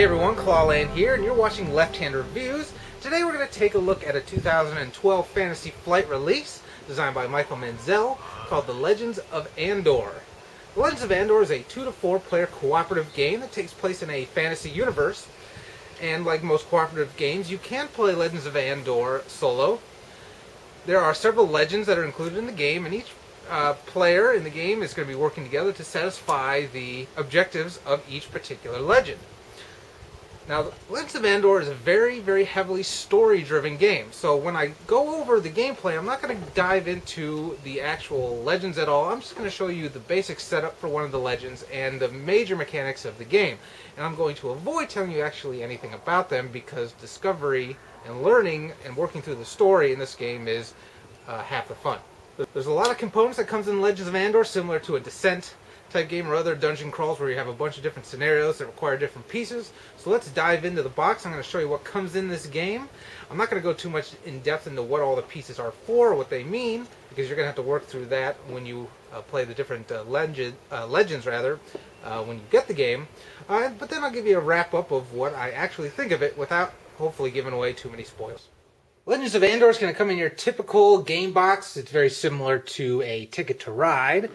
Hey everyone, Clawland here, and you're watching Left Hand Reviews. Today we're going to take a look at a 2012 Fantasy Flight release designed by Michael Menzel called The Legends of Andor. The Legends of Andor is a 2 to 4 player cooperative game that takes place in a fantasy universe. And like most cooperative games, you can play Legends of Andor solo. There are several legends that are included in the game, and each player in the game is going to be working together to satisfy the objectives of each particular legend. Now, Legends of Andor is a very, very heavily story-driven game. So when I go over the gameplay, I'm not going to dive into the actual legends at all. I'm just going to show you the basic setup for one of the legends and the major mechanics of the game. And I'm going to avoid telling you actually anything about them because discovery and learning and working through the story in this game is half the fun. There's a lot of components that comes in Legends of Andor, similar to a Descent type game or other dungeon crawls where you have a bunch of different scenarios that require different pieces. So let's dive into the box. I'm going to show you what comes in this game. I'm not going to go too much in depth into what all the pieces are for or what they mean, because you're going to have to work through that when you play the different legends when you get the game. But then I'll give you a wrap up of what I actually think of it without hopefully giving away too many spoilers. Legends of Andor is going to come in your typical game box. It's very similar to a Ticket to Ride.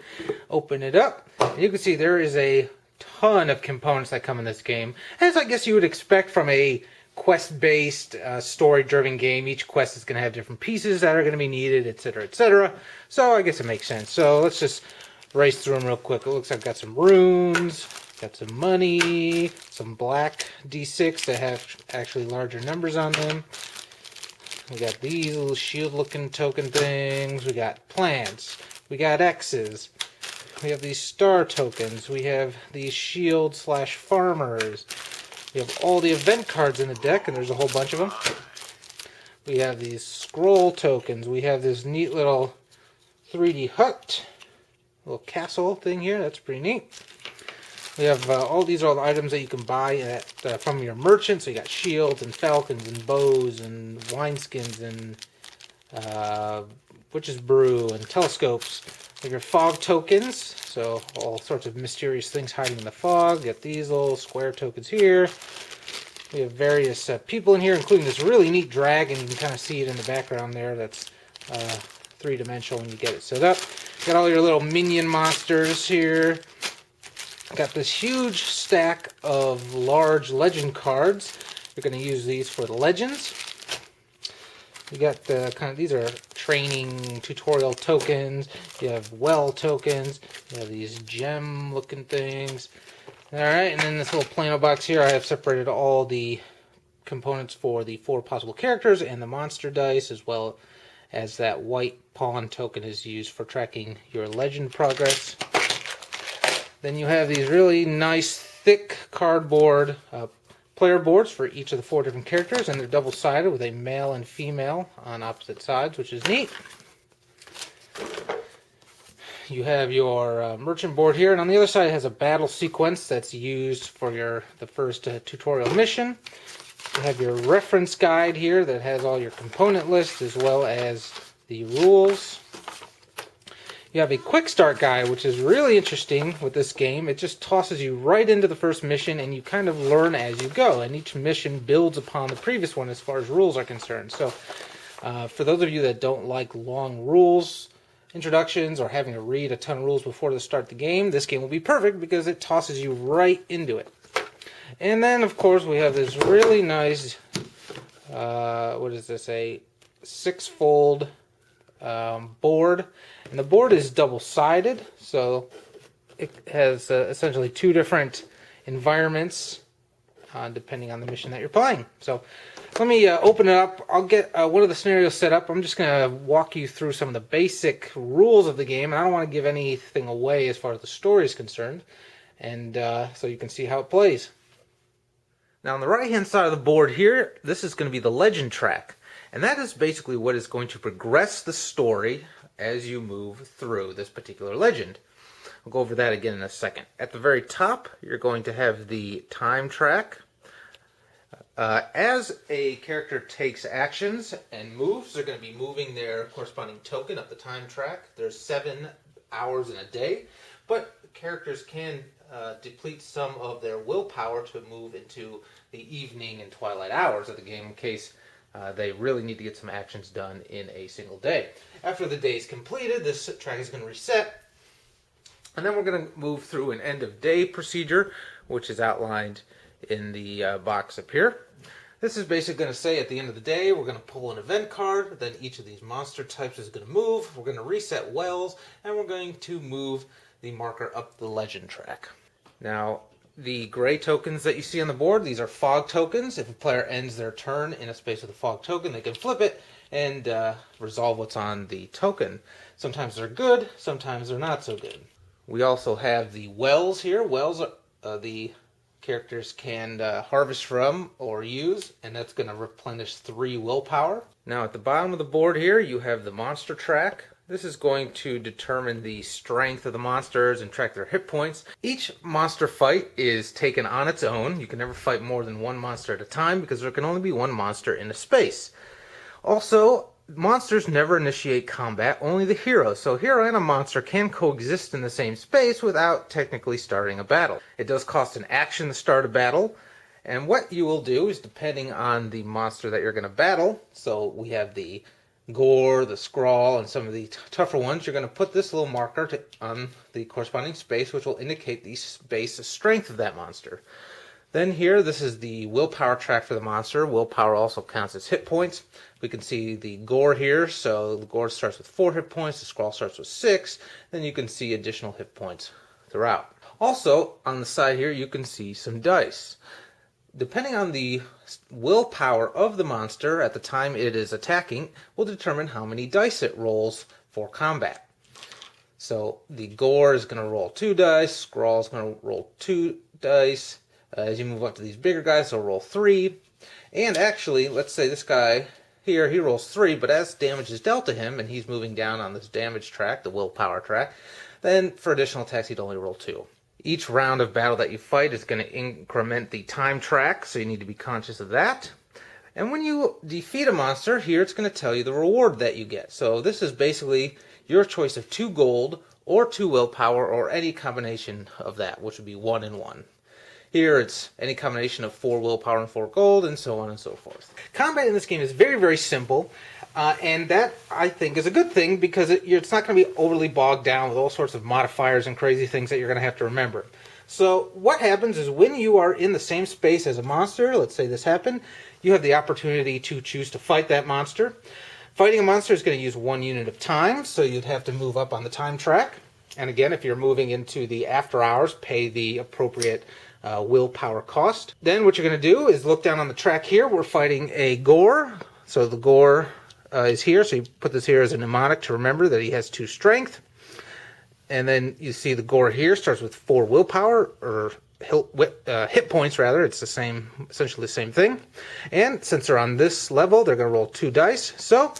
Open it up, and you can see there is a ton of components that come in this game, as I guess you would expect from a quest-based, story-driven game. Each quest is going to have different pieces that are going to be needed, etc., etc. So I guess it makes sense. So let's just race through them real quick. It looks like I've got some runes, got some money, some black D6 that have actually larger numbers on them. We got these little shield-looking token things. We got plants. We got X's. We have these star tokens. We have these shield/farmers. We have all the event cards in the deck, and there's a whole bunch of them. We have these scroll tokens. We have this neat little 3D hut, little castle thing here. That's pretty neat. We have all these are all the items that you can buy from your merchant. So you got shields and falcons and bows and wineskins and witch's brew and telescopes. We have your fog tokens. So all sorts of mysterious things hiding in the fog. You got these little square tokens here. We have various people in here, including this really neat dragon. You can kind of see it in the background there. That's three-dimensional when you get it set up. Got all your little minion monsters here. Got this huge stack of large legend cards. You're going to use these for the legends. You got these are training tutorial tokens. You have well tokens. You have these gem looking things. Alright, and then this little plano box here, I have separated all the components for the 4 possible characters and the monster dice, as well as that white pawn token is used for tracking your legend progress. Then you have these really nice, thick cardboard player boards for each of the 4 different characters, and they're double-sided with a male and female on opposite sides, which is neat. You have your merchant board here, and on the other side it has a battle sequence that's used for the first tutorial mission. You have your reference guide here that has all your component lists as well as the rules. You have a quick start guide, which is really interesting with this game. It just tosses you right into the first mission, and you kind of learn as you go. And each mission builds upon the previous one as far as rules are concerned. So for those of you that don't like long rules introductions or having to read a ton of rules before to start the game, this game will be perfect because it tosses you right into it. And then, of course, we have this really nice, what is this, a 6-fold board. And the board is double-sided, so it has essentially 2 different environments depending on the mission that you're playing. So let me open it up. I'll get one of the scenarios set up. I'm just going to walk you through some of the basic rules of the game, and I don't want to give anything away as far as the story is concerned, and so you can see how it plays. Now on the right-hand side of the board here, this is going to be the legend track, and that is basically what is going to progress the story as you move through this particular legend. We'll go over that again in a second. At the very top, you're going to have the time track. As a character takes actions and moves, they're going to be moving their corresponding token up the time track. There's 7 hours in a day, but characters can deplete some of their willpower to move into the evening and twilight hours of the game in case they really need to get some actions done in a single day. After the day is completed, this track is going to reset, and then we're going to move through an end of day procedure, which is outlined in the box up here. This is basically going to say at the end of the day, we're going to pull an event card, then each of these monster types is going to move, we're going to reset wells, and we're going to move the marker up the legend track. Now, the gray tokens that you see on the board, these are fog tokens. If a player ends their turn in a space with a fog token, they can flip it and resolve what's on the token. Sometimes they're good, sometimes they're not so good. We also have the wells here. Wells are the characters can harvest from or use, and that's going to replenish 3 willpower. Now at the bottom of the board here, you have the monster track. This is going to determine the strength of the monsters and track their hit points. Each monster fight is taken on its own. You can never fight more than one monster at a time because there can only be one monster in a space. Also, monsters never initiate combat, only the hero. So hero and a monster can coexist in the same space without technically starting a battle. It does cost an action to start a battle, and what you will do is depending on the monster that you're going to battle. So we have the gore, the scrawl, and some of the tougher ones. You're going to put this little marker on the corresponding space, which will indicate the base strength of that monster. Then here, this is the willpower track for the monster. Willpower also counts as hit points. We can see the gore here. So the gore starts with 4 hit points. The scrawl starts with 6. Then you can see additional hit points throughout. Also, on the side here, you can see some dice. Depending on the willpower of the monster at the time it is attacking will determine how many dice it rolls for combat. So the gore is going to roll 2 dice, scrawl is going to roll 2 dice. As you move up to these bigger guys, they'll roll 3. And actually, let's say this guy here, he rolls 3, but as damage is dealt to him, and he's moving down on this damage track, the willpower track, then for additional attacks he'd only roll 2. Each round of battle that you fight is going to increment the time track, so you need to be conscious of that. And when you defeat a monster, here it's going to tell you the reward that you get. So this is basically your choice of 2 gold or 2 willpower or any combination of that, which would be 1 and 1. Here it's any combination of 4 willpower and 4 gold, and so on and so forth. Combat in this game is very, very simple. And that, I think, is a good thing because it's not going to be overly bogged down with all sorts of modifiers and crazy things that you're going to have to remember. So what happens is when you are in the same space as a monster, let's say this happened, you have the opportunity to choose to fight that monster. Fighting a monster is going to use 1 unit of time, so you'd have to move up on the time track. And again, if you're moving into the after hours, pay the appropriate willpower cost. Then what you're going to do is look down on the track here. We're fighting a gore. So the gore is here, so you put this here as a mnemonic to remember that he has 2 strength. And then you see the gore here starts with 4 willpower, or hit points rather. It's the same, essentially the same thing. And since they're on this level, they're going to roll 2 dice. So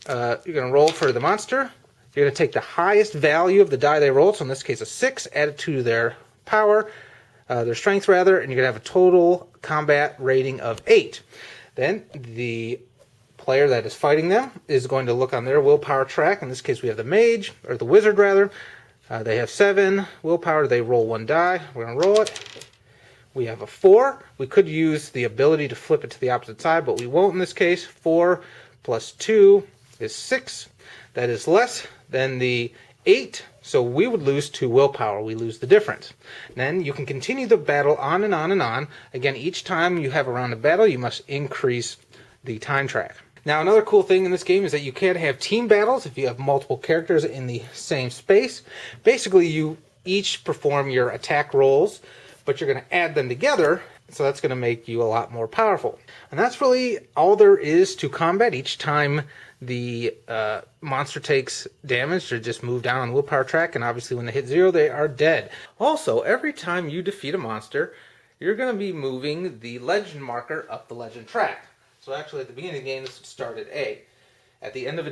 you're going to roll for the monster. You're going to take the highest value of the die they rolled, so in this case a 6, add it to their power, their strength rather, and you're going to have a total combat rating of 8. Then the player that is fighting them is going to look on their willpower track. In this case we have the mage, or the wizard rather. They have 7 willpower. They roll 1 die. We're going to roll it. We have a 4. We could use the ability to flip it to the opposite side, but we won't in this case. 4 plus 2 is 6. That is less than the 8, so we would lose 2 willpower. We lose the difference. Then you can continue the battle on and on and on. Again, each time you have a round of battle, you must increase the time track. Now, another cool thing in this game is that you can have team battles if you have multiple characters in the same space. Basically, you each perform your attack rolls, but you're going to add them together, so that's going to make you a lot more powerful. And that's really all there is to combat. Each time the monster takes damage, they just move down on the willpower track, and obviously when they hit 0, they are dead. Also, every time you defeat a monster, you're going to be moving the legend marker up the legend track. So actually, at the beginning of the game, this would start at A. At the end of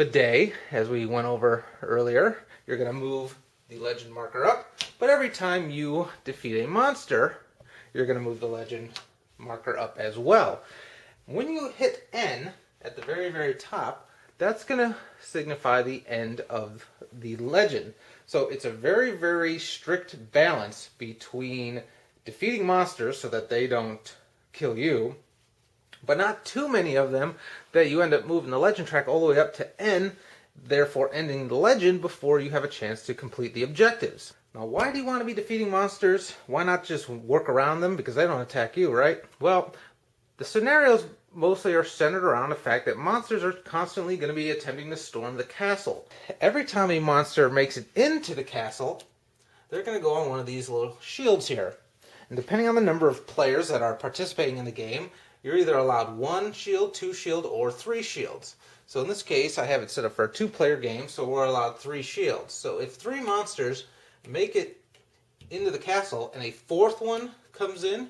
a day, as we went over earlier, you're going to move the legend marker up. But every time you defeat a monster, you're going to move the legend marker up as well. When you hit N at the very, very top, that's going to signify the end of the legend. So it's a very, very strict balance between defeating monsters so that they don't kill you, but not too many of them that you end up moving the legend track all the way up to N, therefore ending the legend before you have a chance to complete the objectives. Now, why do you want to be defeating monsters? Why not just work around them? Because they don't attack you, right? Well, the scenarios mostly are centered around the fact that monsters are constantly going to be attempting to storm the castle. Every time a monster makes it into the castle, they're going to go on one of these little shields here. And depending on the number of players that are participating in the game, you're either allowed 1 shield, 2 shield, or 3 shields. So in this case, I have it set up for a 2-player game, so we're allowed 3 shields. So if 3 monsters make it into the castle and a 4th one comes in,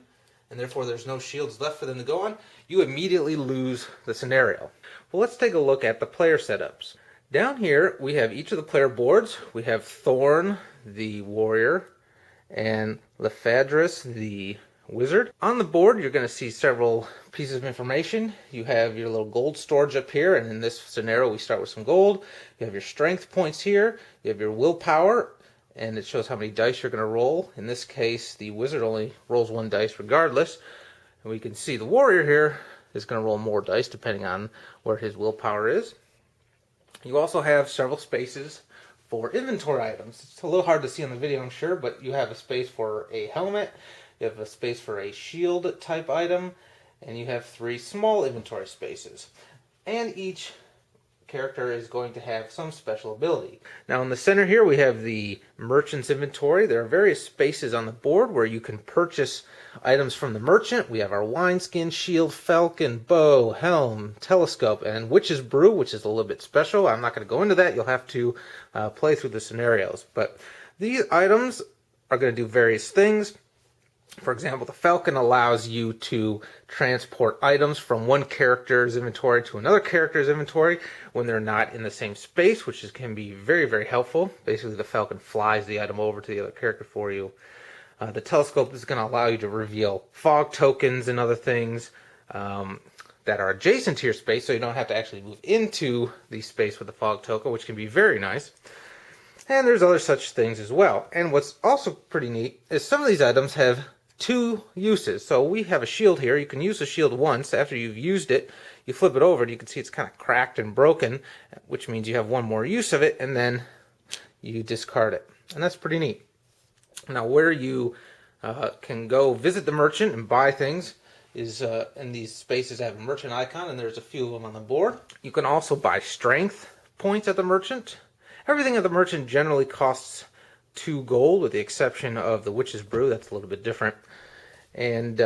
and therefore there's no shields left for them to go on, you immediately lose the scenario. Well, let's take a look at the player setups. Down here, we have each of the player boards. We have Thorn, the warrior, and Lephadris, the wizard. On the board, you're going to see several pieces of information. You have your little gold storage up here, and in this scenario, we start with some gold. You have your strength points here. You have your willpower, and it shows how many dice you're going to roll. In this case, the wizard only rolls 1 dice regardless. And we can see the warrior here is going to roll more dice depending on where his willpower is. You also have several spaces for inventory items. It's a little hard to see on the video, I'm sure, but you have a space for a helmet, you have a space for a shield type item, and you have 3 small inventory spaces. And each character is going to have some special ability. Now in the center here we have the merchant's inventory. There are various spaces on the board where you can purchase items from the merchant. We have our wineskin, shield, falcon, bow, helm, telescope, and witch's brew, which is a little bit special. I'm not going to go into that. You'll have to play through the scenarios. But these items are going to do various things. For example, the falcon allows you to transport items from one character's inventory to another character's inventory when they're not in the same space, which can be very, very helpful. Basically, the falcon flies the item over to the other character for you. The telescope is going to allow you to reveal fog tokens and other things that are adjacent to your space, so you don't have to actually move into the space with the fog token, which can be very nice. And there's other such things as well. And what's also pretty neat is some of these items have 2 uses. So we have a shield here. You can use the shield once. After you've used it, you flip it over and you can see it's kind of cracked and broken, which means you have one more use of it, and then you discard it. And that's pretty neat. Now where you can go visit the merchant and buy things is in these spaces that have a merchant icon, and there's a few of them on the board. You can also buy strength points at the merchant. Everything at the merchant generally costs 2 gold, with the exception of the witch's brew. That's a little bit different. And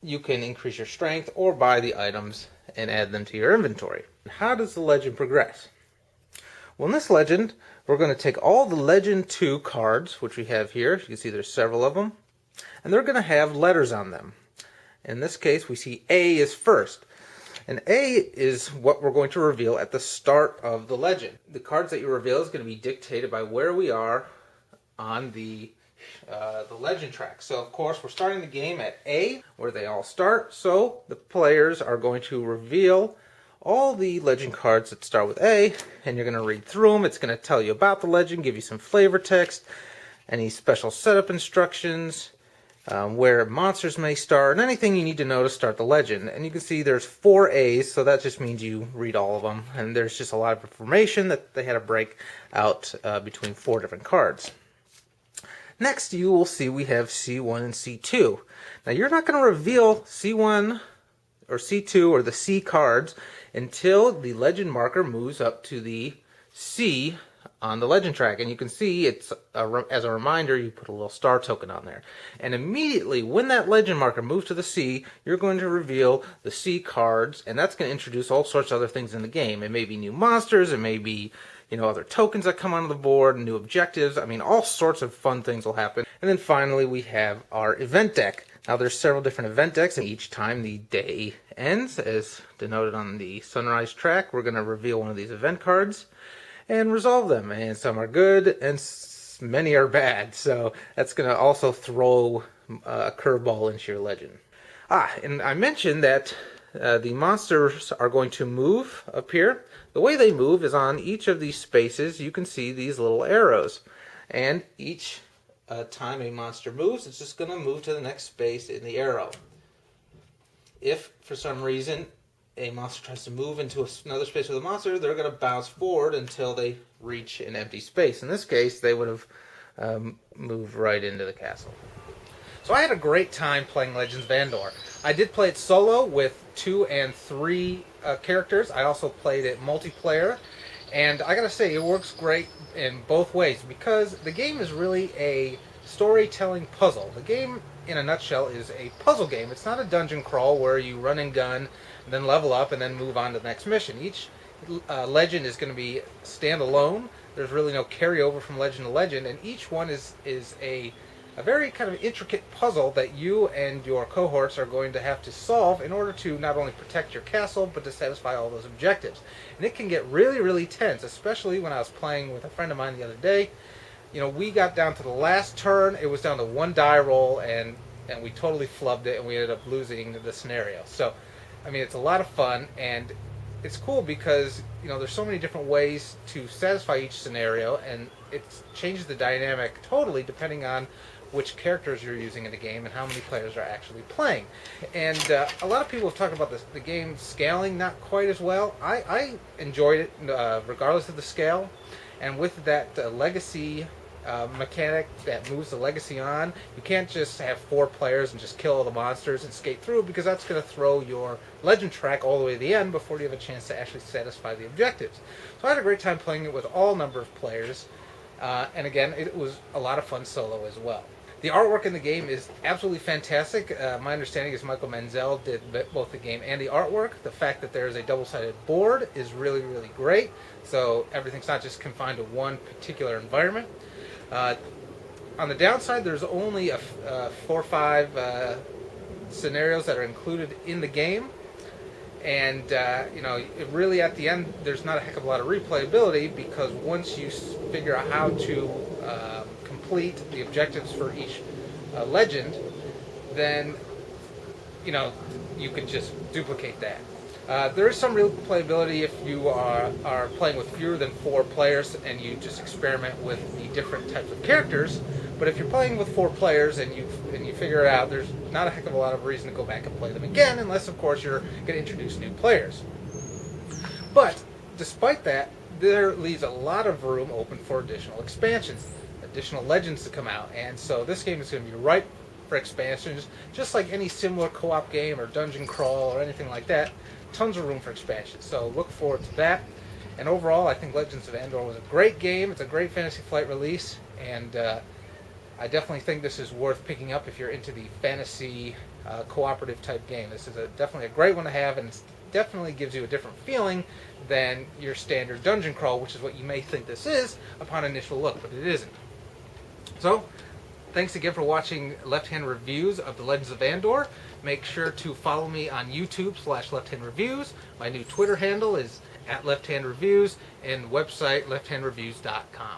you can increase your strength or buy the items and add them to your inventory. How does the legend progress? Well, in this legend, we're going to take all the Legend 2 cards, which we have here. You can see there's several of them. And they're going to have letters on them. In this case, we see A is first. And A is what we're going to reveal at the start of the legend. The cards that you reveal is going to be dictated by where we are on the legend track. So of course we're starting the game at A, where they all start. So the players are going to reveal all the legend cards that start with A, and you're going to read through them. It's going to tell you about the legend, give you some flavor text, any special setup instructions, where monsters may start, and anything you need to know to start the legend. And you can see there's 4 A's, so that just means you read all of them. And there's just a lot of information that they had to break out between 4 different cards. Next, you will see we have C1 and C2. Now, you're not going to reveal C1 or C2 or the C cards until the legend marker moves up to the C on the legend track. And you can see it's as a reminder, you put a little star token on there. And immediately when that legend marker moves to the C, you're going to reveal the C cards, and that's going to introduce all sorts of other things in the game. It may be new monsters, it may be other tokens that come onto the board, new objectives. I mean, all sorts of fun things will happen. And then finally, we have our event deck. Now, there's several different event decks, and each time the day ends, as denoted on the sunrise track, we're going to reveal one of these event cards and resolve them. And some are good, and many are bad. So that's going to also throw a curveball into your legend. And I mentioned that the monsters are going to move up here. The way they move is on each of these spaces. You can see these little arrows. And each time a monster moves, it's just going to move to the next space in the arrow. If, for some reason, a monster tries to move into another space with a monster, they're going to bounce forward until they reach an empty space. In this case, they would have moved right into the castle. So I had a great time playing Legends of Andor. I did play it solo with 2 and 3 characters. I also played it multiplayer. And I gotta say, it works great in both ways because the game is really a storytelling puzzle. The game, in a nutshell, is a puzzle game. It's not a dungeon crawl where you run and gun, and then level up, and then move on to the next mission. Each legend is going to be standalone. There's really no carryover from legend to legend, and each one is a very kind of intricate puzzle that you and your cohorts are going to have to solve in order to not only protect your castle, but to satisfy all those objectives. And it can get really, really tense, especially when I was playing with a friend of mine the other day. You know, we got down to the last turn, it was down to 1 die roll, and we totally flubbed it, and we ended up losing the scenario. So, I mean, it's a lot of fun, and it's cool because, you know, there's so many different ways to satisfy each scenario, and it changes the dynamic totally depending on which characters you're using in the game and how many players are actually playing. And a lot of people have talked about the game scaling not quite as well. I enjoyed it regardless of the scale. And with that legacy mechanic that moves the legacy on, you can't just have 4 players and just kill all the monsters and skate through, because that's going to throw your legend track all the way to the end before you have a chance to actually satisfy the objectives. So I had a great time playing it with all number of players. And again, it was a lot of fun solo as well. The artwork in the game is absolutely fantastic. My understanding is Michael Menzel did both the game and the artwork. The fact that there's a double-sided board is really, really great. So everything's not just confined to one particular environment. On the downside, there's only 4 or 5 scenarios that are included in the game. And, you know, it really, at the end, there's not a heck of a lot of replayability, because once you figure out how to complete the objectives for each legend, then, you know, you could just duplicate that. There is some replayability if you are playing with fewer than 4 players and you just experiment with the different types of characters. But if you're playing with 4 players and you figure it out, there's not a heck of a lot of reason to go back and play them again, unless, of course, you're going to introduce new players. But despite that, there leaves a lot of room open for additional expansions, additional legends to come out. And so this game is going to be ripe for expansions, just like any similar co-op game or dungeon crawl or anything like that. Tons of room for expansion. So look forward to that. And overall, I think Legends of Andor was a great game. It's a great Fantasy Flight release, and I definitely think this is worth picking up if you're into the fantasy cooperative type game. This is definitely a great one to have, and it definitely gives you a different feeling than your standard dungeon crawl, which is what you may think this is upon initial look, but it isn't. So, thanks again for watching Left Hand Reviews of The Legends of Andor. Make sure to follow me on YouTube/Left Hand Reviews. My new Twitter handle is @LeftHandReviews, and website lefthandreviews.com.